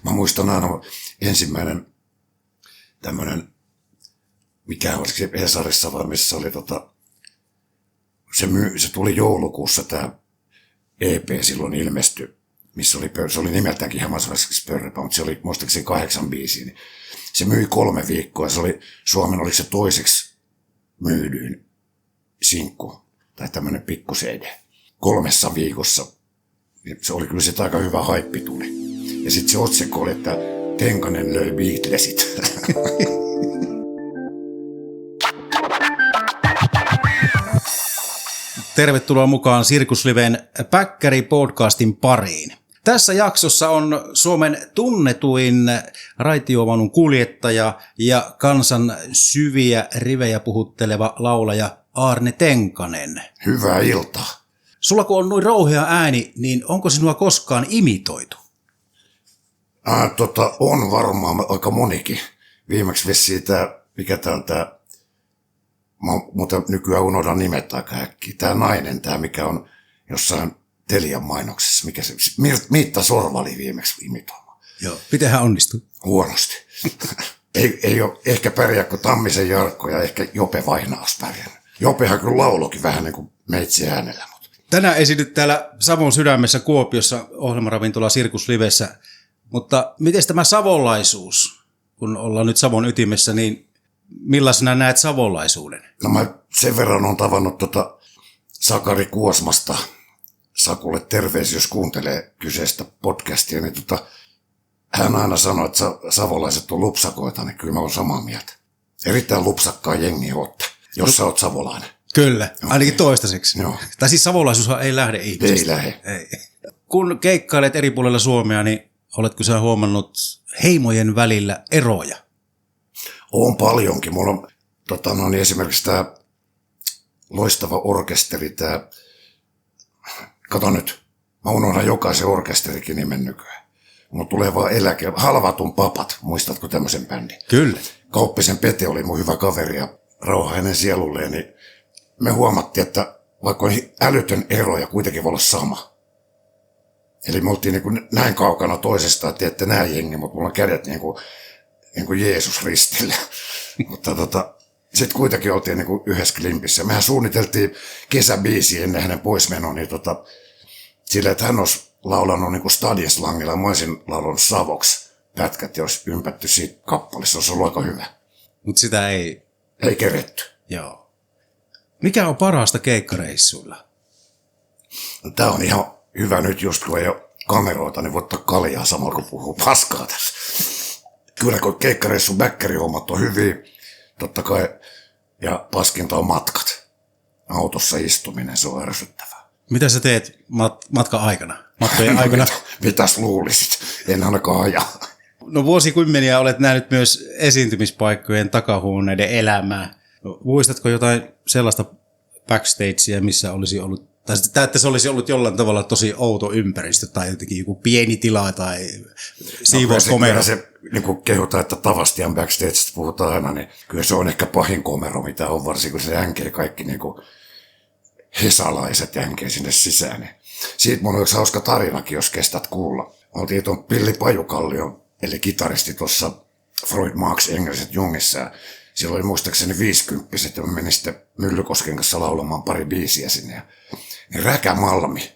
Mä muistan aina ensimmäinen tämmöinen, mikä oliko se Hesarissa vai missä oli se tuli joulukuussa tämä EP silloin ilmestyi, missä se oli nimeltäänkin Hämäläiseksi pörrepä, mutta se oli muistaakseni 8 biisiä. Niin se myi 3 viikkoa ja se oli Suomen oliko se toiseksi myydyin sinkku tai tämmöinen pikku CD 3 viikossa. Se oli kyllä se aika hyvä haippi tuli. Ja sitten se otsikko oli, että Tenkanen löi Beatlesit. Tervetuloa mukaan Sirkusliven Päkkäri-podcastin pariin. Tässä jaksossa on Suomen tunnetuin raitiovaunun kuljettaja ja kansan syviä rivejä puhutteleva laulaja Aarne Tenkanen. Hyvää iltaa. Sulla kun on noin rouhea ääni, niin onko sinua koskaan imitoitu? On varmaan aika monikin. Viimeksi vissiin mikä tää on tää, mutta nykyään unohdan nimet aika äkkiä. Tää nainen, mikä on jossain Telian mainoksessa, mikä se, Miitta Sorvali viimeksi imitoima. Joo, mitenhän onnistui? Huonosti. ei ole ehkä pärjää kuin Tammisen Jarkko ja ehkä Jope Vainaus pärjännyt. Jopehan kyllä laulokin vähän niin kuin meitsi äänellä. Tänään esityt täällä Savon sydämessä Kuopiossa ohjelmaravintola Sirkuslivessä, mutta miten tämä savolaisuus, kun ollaan nyt Savon ytimessä, niin millaisena näet savolaisuuden? No mä sen verran olen tavannut Sakari Kuosmasta, Sakulle terveisiä, jos kuuntelee kyseistä podcastia, niin hän aina sanoi, että savolaiset on lupsakoita, niin kyllä mä olen samaa mieltä. Erittäin lupsakkaa jengiä ootte, jos sä oot savolainen. Kyllä, ainakin toistaiseksi. Joo. Tai siis savolaisuushan ei lähde ihmisestä. Ei lähde. Ei. Kun keikkailet eri puolilla Suomea, niin oletko sä huomannut heimojen välillä eroja? On paljonkin. Mulla on esimerkiksi tämä loistava orkesteri, kato nyt, mä unohdan jokaisen orkesterikin nimen nykyään. Mulla tulee vaan Halvatun papat, muistatko tämmöisen bändin? Kyllä. Kauppisen Pete oli mun hyvä kaveri ja rauha hänen sielulleen, niin me huomattiin, että vaikka on älytön ero ja kuitenkin voi olla sama. Eli me oltiin niin näin kaukana toisestaan, että ette näe jengi, mutta mulla on kädet niin kuin Jeesus ristillä. Mutta sitten kuitenkin oltiin niin kuin yhdessä klimpissä. Mehän suunniteltiin kesäbiisiä ennen hänen poismenoa, niin sillä, että hän olisi laulanut niin kuin stadieslangilla ja mä olisin laulanut savoksi pätkät ja olisi ympätty siitä kappalissa. Se olisi ollut aika hyvä. Mutta sitä ei keretty. Joo. Mikä on parasta keikkareissuilla? Tämä on ihan hyvä nyt, just kun ei ole kameroita, niin voi ottaa kaljaa samalla kun puhuu paskaa tässä. Kyllä kun keikkareissun bäkkärihommat on hyviä, totta kai, ja paskinta on matkat. Autossa istuminen, se on ärsyttävää. Mitä sä teet matkan aikana? Matkojen aikana? Mitäs luulisit? En ainakaan ajaa. No vuosikymmeniä olet nähnyt myös esiintymispaikkojen takahuoneiden elämää. Muistatko jotain sellaista backstagea, missä olisi ollut, tai että se olisi ollut jollain tavalla tosi outo ympäristö, tai jotenkin joku pieni tila, tai siivouskomero? Se niin kehutaan, että Tavastian backstageista puhutaan aina, niin kyllä se on ehkä pahin komero, mitä on, varsinkin kun se jänkee kaikki niin kuin hesalaiset jänkee sinne sisään. Niin siitä mun on yksi hauska tarinakin, jos kestät kuulla. Oltiin tuon Pilli Pajukallion, eli kitaristi tuossa Freud, Marx, Engels Jungissa, ja siellä oli muistaakseni 50-vuotiaat, ja mä menin sitten Myllykosken kanssa laulamaan pari biisiä sinne. Niin Räkä Malmi,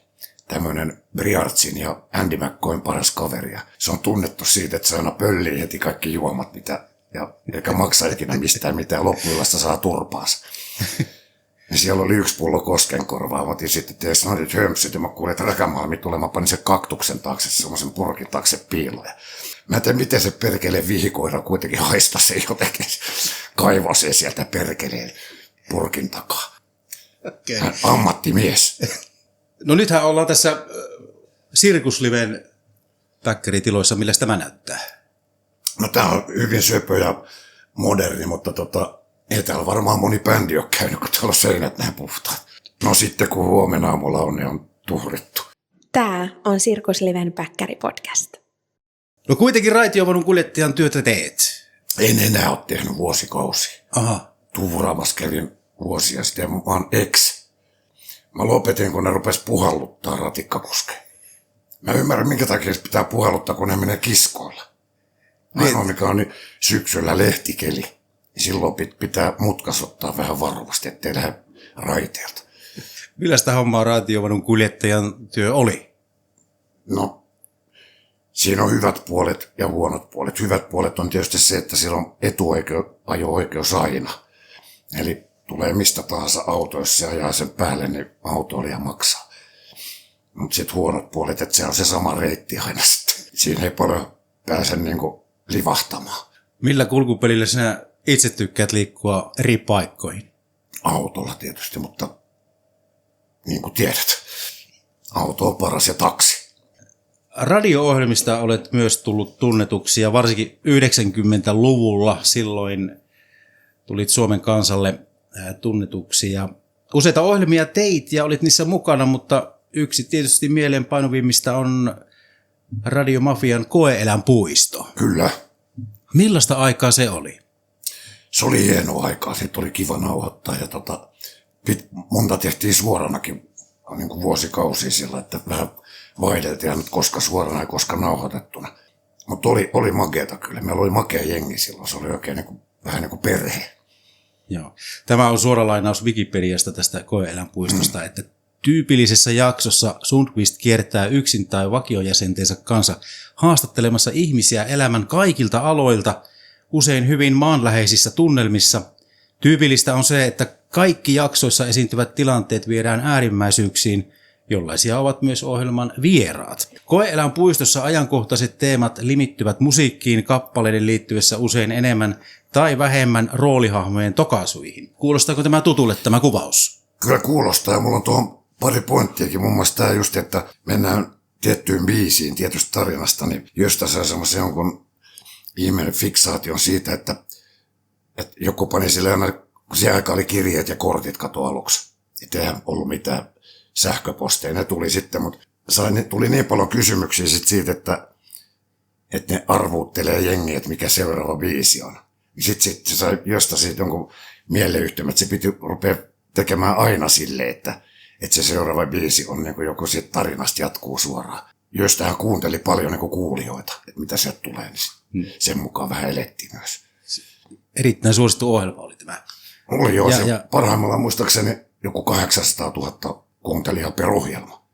tämmöinen Briartsin ja Andy McCoyn paras kaveri. Ja se on tunnettu siitä, että se aina pöllii heti kaikki juomat, eikä maksa ikinä mistään mitään, loppuillasta saa turpaansa. Ja siellä oli 1 pullo Koskenkorvaa. Mä otin sitten snadit hömpsyt, ja mä kuulin, että Räkä Malmi tulee. Mä panin sen kaktuksen taakse, semmoisen purkin taakse piiloon. Mä en tiedä, miten se perkeleen vihikoira kuitenkin haistasi jotenkin. Kaivoi se sieltä perkeleen purkin takaa. Okay. Hän ammattimies. No nythän ollaan tässä Sirkusliven päkkäritiloissa, millä tämä näyttää? No tää on hyvin söpö ja moderni, mutta ei täällä varmaan moni bändi ole käynyt, kun täällä on seinät näin puhtaat. No sitten kun huomenna aamulla on, niin on tuhrittu. Tää on Sirkusliven Päkkäri-podcast. No kuitenkin raitiovaunun kuljettajan työtä teet. En enää ole tehnyt vuosikausia. Aha. Tuuraamassa kävin vuosia sitten ja mä oon ex. Mä lopetin, kun ne rupes puhalluttaa ratikkakuskeja. Mä ymmärrän, minkä takia se pitää puheluttaa, kun ne menee kiskoilla. Ainoa, mikä on nyt syksyllä lehtikeli. Silloin pitää mutkas ottaa vähän varovasti, ettei lähde raiteelta. Millaista hommaa raatiovanun kuljettajan työ oli? No, siinä on hyvät puolet ja huonot puolet. Hyvät puolet on tietysti se, että siellä on etuajo-oikeus aina. Eli tulee mistä tahansa auto, jos se ajaa sen päälle, niin autoilija maksaa. Mutta sitten huonot puolet, että se on se sama reitti aina sitten. Siinä ei paljon pääse niinku livahtamaan. Millä kulkupelillä sinä itse tykkäät liikkua eri paikkoihin? Autolla tietysti, mutta niin kuin tiedät, auto on paras ja taksi. Radio-ohjelmista olet myös tullut tunnetuksi ja varsinkin 90-luvulla silloin tulit Suomen kansalle tunnetuksi. Ja useita ohjelmia teit ja olit niissä mukana, mutta yksi tietysti mieleenpainuvimmista on Radiomafian Koe-eläinpuisto. Kyllä. Millaista aikaa se oli? Se oli hienoa aikaa, siitä oli kiva nauhoittaa ja monta tehtiin suoranakin niin kuin vuosikausia sillä, että vähän vaihdeltiin nyt koska suorana ja koska nauhoitettuna. Mutta oli makeata kyllä, meillä oli makea jengi silloin, se oli oikein vähän niin kuin perhe. Joo. Tämä on suora lainaus Wikipediasta tästä Koe-eläinpuistosta, että tyypillisessä jaksossa Sundqvist kiertää yksin tai vakiojäsentensä kanssa haastattelemassa ihmisiä elämän kaikilta aloilta, usein hyvin maanläheisissä tunnelmissa. Tyypillistä on se, että kaikki jaksoissa esiintyvät tilanteet viedään äärimmäisyyksiin, jollaisia ovat myös ohjelman vieraat. Koe-eläinpuistossa ajankohtaiset teemat limittyvät musiikkiin kappaleiden liittyessä usein enemmän tai vähemmän roolihahmojen tokaisuihin. Kuulostaako tämä tutulle tämä kuvaus? Kyllä kuulostaa ja mulla on tuohon pari pointtiakin. Muun muassa tämä just, että mennään tiettyyn biisiin tietystä tarinasta, niin Jöstä sai semmoisen jonkun ihmeellinen fiksaation siitä, että joku pani sille aina, kun siihen aikaan oli kirjeet ja kortit kato aluksi. Että eihän ollut mitään sähköposteja, ne tuli sitten, mutta tuli niin paljon kysymyksiä sit siitä, että ne arvuuttelee jengiä, että mikä seuraava biisi on. Sitten se sai Jöstä siitä jonkun mieleyhtymä, että se piti rupea tekemään aina silleen, että se seuraava biisi on niin kuin joku siitä tarinasta jatkuu suoraan. Jöstähän kuunteli paljon niin kuin kuulijoita, että mitä sieltä tulee, niin sen mukaan vähän elettiin myös. Erittäin suosittu ohjelma oli tämä. Oli joo, parhaimmillaan muistaakseni joku 800 000 kuuntelijaa per ohjelma.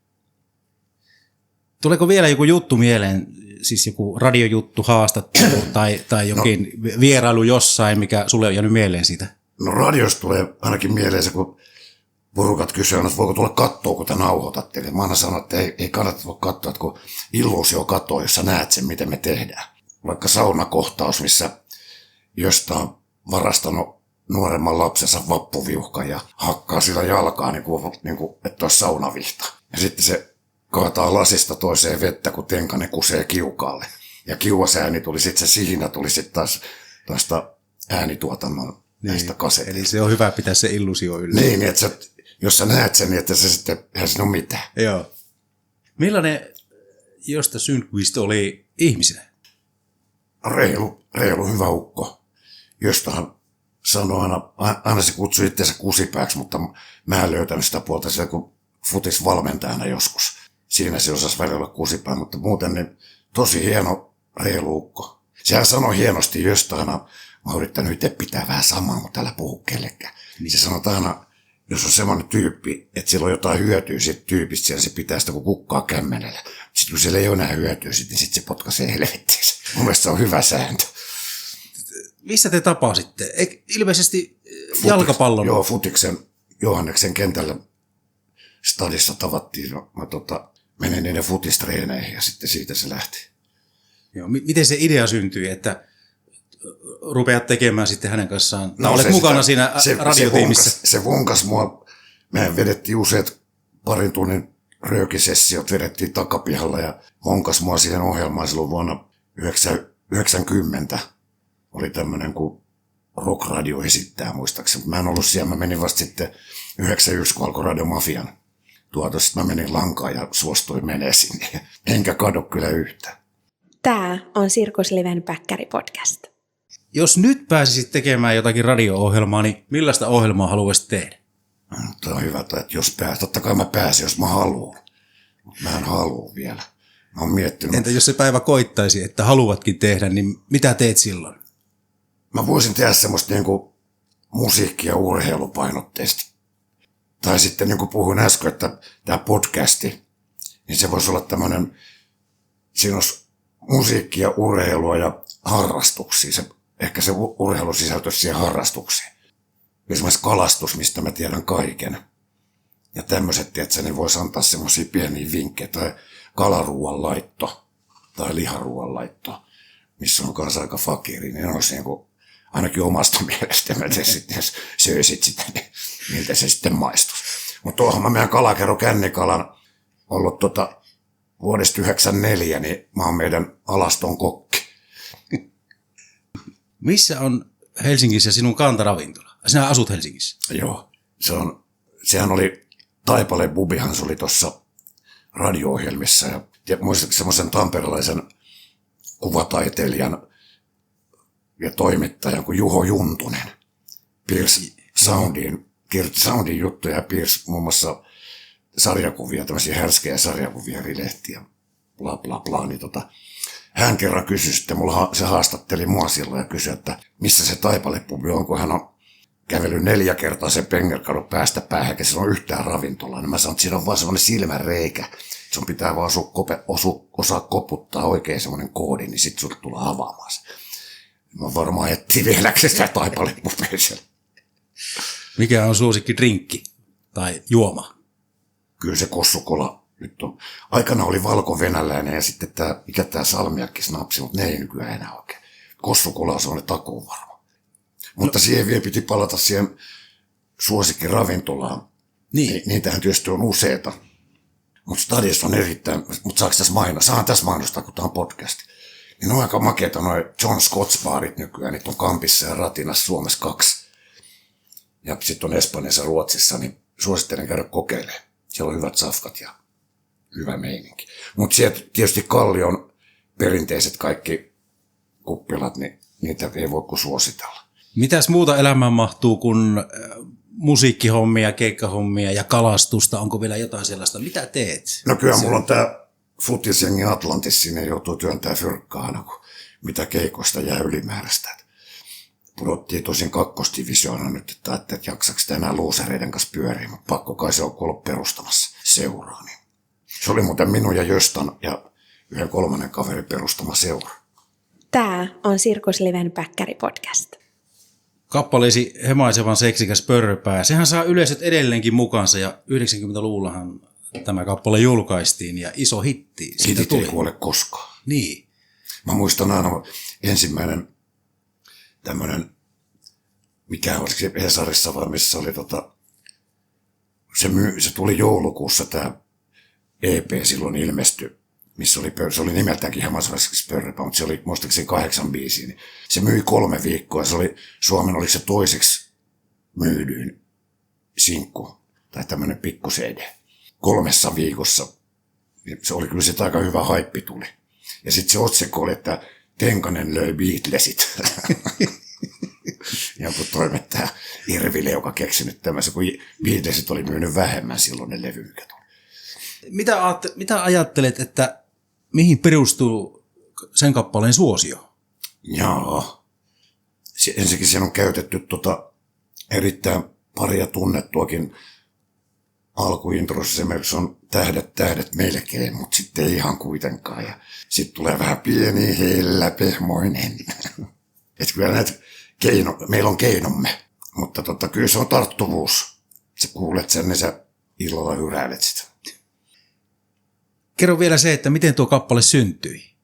Tuleeko vielä joku juttu mieleen, siis joku radiojuttu, haastattelu tai jokin vierailu jossain, mikä sulle on jäänyt mieleen siitä? No radiosta tulee ainakin mieleen se, kun porukat kysyvät, että voiko tulla katsoa, kun te nauhoitatte. Mä aina sanon, että ei kannata voi katsoa, että kun illuusio katoo, jos sä näet sen, miten me tehdään. Vaikka saunakohtaus, missä jostain on varastanut nuoremman lapsensa vappuviuhkan ja hakkaa sillä jalkaa, niin kuin että olisi saunavihta. Ja sitten se kaataa lasista toiseen vettä, kun tenkanen kusee kiukaalle. Ja kiuasääni tuli sitten, se sihinä tuli sitten taas tästä äänituotannon näistä kaseteista. Eli se on hyvä pitää se illuusio yllä. Niin, että jos sä näet sen, niin että se sitten, eihän siinä ole mitään. Joo. Millainen Josta Sundqvist oli ihmisenä? Reilu, hyvä ukko. Jostahan sanoi aina se kutsui itseänsä kusipääksi, mutta mä en löytänyt sitä puolta siellä, kun futisvalmentajana joskus. Siinä se osasi välillä olla kusipää, mutta muuten niin tosi hieno reilu ukko. Sehän sanoi hienosti jostain, mä oon yrittänyt itse pitää vähän samaa, mutta älä puhu kellekään. Niin se sanoi aina, jos on semmoinen tyyppi, että sillä on jotain hyötyä siitä tyypistä, siellä se pitää sitä kuin kukkaa kämmenellä. Sitten kun siellä ei ole enää hyötyä, niin sitten se potkaisee helvettiin. Mun mielestä se on hyvä sääntö. Missä te tapasitte? Ilmeisesti jalkapallon. Joo, Futiksen Johanneksen kentällä stadissa tavattiin. Mä menin niiden futistreeneihin ja sitten siitä se lähti. Joo, miten se idea syntyi, että rupeat tekemään sitten hänen kanssaan? No, olet mukana siinä radiotiimissä. Se vonkas mua. Mehän vedettiin useat parin tunnin röökisessiot, vedettiin takapihalla ja vonkas mua siihen ohjelmaan silloin vuonna 1990. Oli tämmöinen kuin Rock Radio esittää muistaakseni. Mä en ollut siellä, mä menin vasta sitten 91, kun alkoi Radiomafian tuotos. Sitten mä menin lankaan ja suostuin menee sinne. Enkä kadu kyllä yhtään. Tämä on Sirkusliven Päkkäri-podcast. Jos nyt pääsisit tekemään jotakin radio-ohjelmaa, niin millaista ohjelmaa haluaisit tehdä? Tämä on hyvä, että jos pääs. Totta kai mä pääsen, jos mä haluan. Mutta mä en halua vielä. Mä oon miettinyt. Entä jos se päivä koittaisi, että haluatkin tehdä, niin mitä teet silloin? Mä voisin tehdä semmoista niinku musiikki- ja urheilupainotteista. Tai sitten niin kuin puhuin äsken, että tämä podcasti, niin se voisi olla tämmöinen, siinä olisi musiikkia, urheilua ja harrastuksia. Ehkä se urheilu sisältöisi siihen harrastuksiin. Esimerkiksi kalastus, mistä mä tiedän kaiken. Ja tämmöiset, että ne voisi antaa semmoisia pieniä vinkkejä, tai kalaruuan laitto, tai liharuuan laitto, missä on kanssa aika fakiri, niin olisi niin kuin, ainakin omasta mielestä, mä tein sitten, jos söisit sitä, niin miltä se sitten maistuisi. Mutta tuohon mä meidän kalakero Kännikalan ollut vuodesta 1994, niin mä oon meidän alaston kokki. Missä on Helsingissä sinun kantaravintola? Sinä asut Helsingissä? Joo, sehän oli Taipale Bubihan, se oli tuossa radio-ohjelmissa. Ja muistatko semmoisen tamperelaisen kuvataiteilijan ja toimittajan kuin Juho Juntunen. Piirsi kirjoitti Soundin juttuja ja piirsi muun muassa sarjakuvia, tämmöisiä härskejä sarjakuvia, rilehtiä, bla bla bla. Niin hän kerran kysyi sitten, se haastatteli mua silloin ja kysyi, että missä se Taipale-pubi on, kun hän on kävellyt 4 kertaa sen Pengerkadun päästä päähän, eikä sillä ole yhtään ravintolaa. Niin mä sanoin, että siinä on vaan semmoinen silmänreikä. Sun pitää vaan osaa koputtaa oikein semmoinen koodi, niin sit sulta tulee avaamaan se. Mä varmaan etsii vieläkin sitä Taipale-pubia. Mikä on suosikki drinkki tai juoma? Kyllä se kossukola nyt on. Aikana oli valko-venäläinen ja sitten mikä tää salmiakkisnapsi, mutta ne ei nykyään enää oikein. Kossukola se on ne takuun varma. Mutta siihen vielä piti palata siihen suosikkiravintolaan. Niin. Niitähän tietysti on useita. Mutta Stadies on erittäin, mutta saako tässä mainostaa? Saan tässä mainostaa, kun tämä on podcast. Niin on aika makeita noi John Scott's baarit nykyään. Niitä on Kampissa ja Ratinassa Suomessa 2. Ja sitten on Espanjassa ja Ruotsissa, niin suosittelen käydä kokeilemaan. Siellä on hyvät safkat ja hyvä meininki. Mutta sieltä tietysti Kallion perinteiset kaikki kuppilat, niin niitä ei voi kuin suositella. Mitäs muuta elämään mahtuu kuin musiikkihommia, keikkahommia ja kalastusta? Onko vielä jotain sellaista? Mitä teet? No kyllä mulla on tää futisjengi Atlantis, sinne joutuu työntää fyrkkaa aina, kun mitä keikoista jää ylimääräistä. Pudottiin tosin kakkosdivisioona nyt, että ajattelin, että jaksako sitä enää luusereiden kanssa pyöriä, mutta pakko kai se on ollut perustamassa seuraa. Niin. Se oli muuten minun ja Jöstan ja yhden 3. kaverin perustama seura. Tämä on Sirkusliven Päkkäri-podcast. Kappaleesi Hemaisevan seksikäs pörröpää. Sehän saa yleisöt edelleenkin mukaansa ja 90-luvullahan tämä kappale julkaistiin ja iso hitti. Hitit ei kuole koskaan. Niin. Mä muistan aina ensimmäinen tämmönen, mikä oli se Hesarissa vai missä oli se tuli joulukuussa tämä EP silloin ilmestyi, missä se oli nimeltäänkin Hemaisevaksi pörröpää, mutta se oli muistaakseni 8 biisiä. Niin se myi 3 viikkoa, se oli Suomen oliko se toiseksi myydyin sinkku tai tämmönen pikku CD. 3 viikossa. Se oli kyllä sitä aika hyvä haippi tuli. Ja sitten se otsikko oli, että Tenkanen löi Beatlesit. Joku toimittaja Irville, joka keksinyt tämmöisen, kun Beatlesit oli myynyt vähemmän silloin ne levy, mikä tuli. Mitä ajattelet, että mihin perustuu sen kappaleen suosio? Jaa. Ensinnäkin siinä on käytetty erittäin paria tunnettuakin alkuintrossa. Esimerkiksi on tähdet melkein, mutta sitten ei ihan kuitenkaan. Ja sitten tulee vähän pieni, hellä, pehmoinen. Että kyllä meillä on keinomme, mutta kyllä se on tarttuvuus. Sä kuulet sen, niin sä illalla hyräilet sitä. Kerro vielä se, että miten tuo kappale syntyi.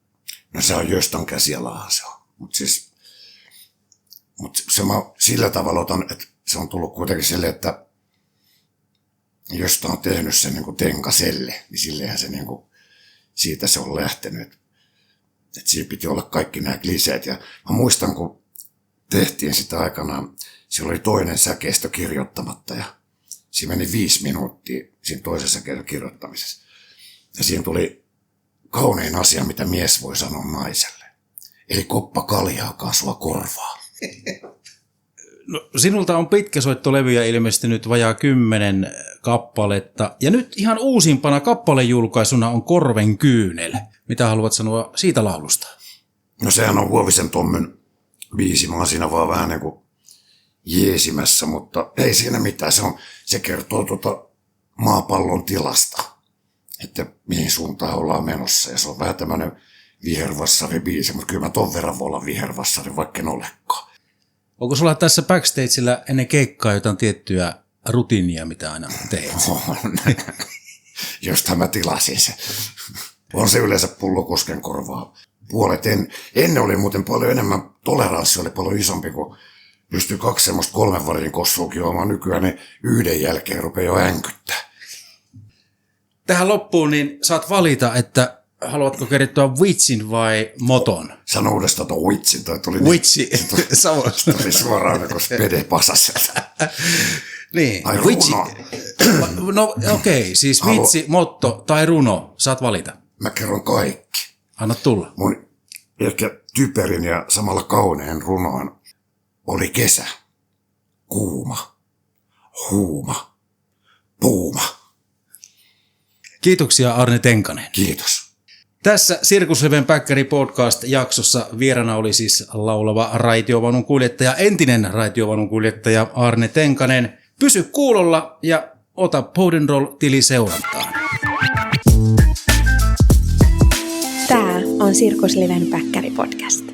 No se on Jöstan käsialahan se on. Mutta se mä sillä tavalla otan, että se on tullut kuitenkin silleen, että Jösta on tehnyt sen niin kuin Tenkaselle, niin silleenhän se niin kuin, siitä se on lähtenyt. Että siinä piti olla kaikki nämä kliseet. Ja mä muistan, kun tehtiin sitä aikanaan, siellä oli toinen säkeistö kirjoittamatta ja siinä meni 5 minuuttia siinä toisen säkeistön kirjoittamisessa. Ja siinä tuli kaunein asia, mitä mies voi sanoa naiselle. Ei koppa kaljaakaan sua korvaa. No, sinulta on pitkäsoittolevyjä ilmestynyt vajaa 10 kappaletta. Ja nyt ihan uusimpana kappalejulkaisuna on Korven kyynel. Mitä haluat sanoa siitä laulusta? No sehän on Huovisen Tommen biisi, mä oon siinä vaan vähän niin kuin jeesimässä, mutta ei siinä mitään. Se kertoo maapallon tilasta, että mihin suuntaan ollaan menossa. Ja se on vähän tämmöinen vihervassari-biisi, mutta kyllä mä ton verran voi olla vihervassari, vaikka en olekaan. Onko sulla tässä backstageillä ennen keikkaa jotain tiettyä rutiinia, mitä aina teet? Jostain mä tilasin se. On se yleensä Pullokosken korvaa puolet. Ennen oli muuten paljon enemmän, toleranssi oli paljon isompi, kun pystyi 2 semmoista 3 varin kossuukin juomaan. Nykyään ne yhden jälkeen rupeaa jo änkyttää. Tähän loppuun niin saat valita, että haluatko kertoa vitsin vai moton? Sano uudestaan tuon vitsin. Vitsi. Se tuli suoraan niin kuin Spede Pasaselta. Niin. Ai vitsi. runo. No okei, siis vitsi, motto tai runo, saat valita. Mä kerron kaikki. Anna tulla. Mun ehkä typerin ja samalla kaunein runoin oli kesä. Kuuma. Huuma. Puuma. Kiitoksia Arne Tenkanen. Kiitos. Tässä Sirkusliven Päkkäri podcast-jaksossa vieraana oli siis laulava raitiovaunun kuljettaja, entinen raitiovaunun kuljettaja Arne Tenkanen. Pysy kuulolla ja ota Powdenroll-tili seurantaan. Tämä on Sirkusliven Päkkäri podcast.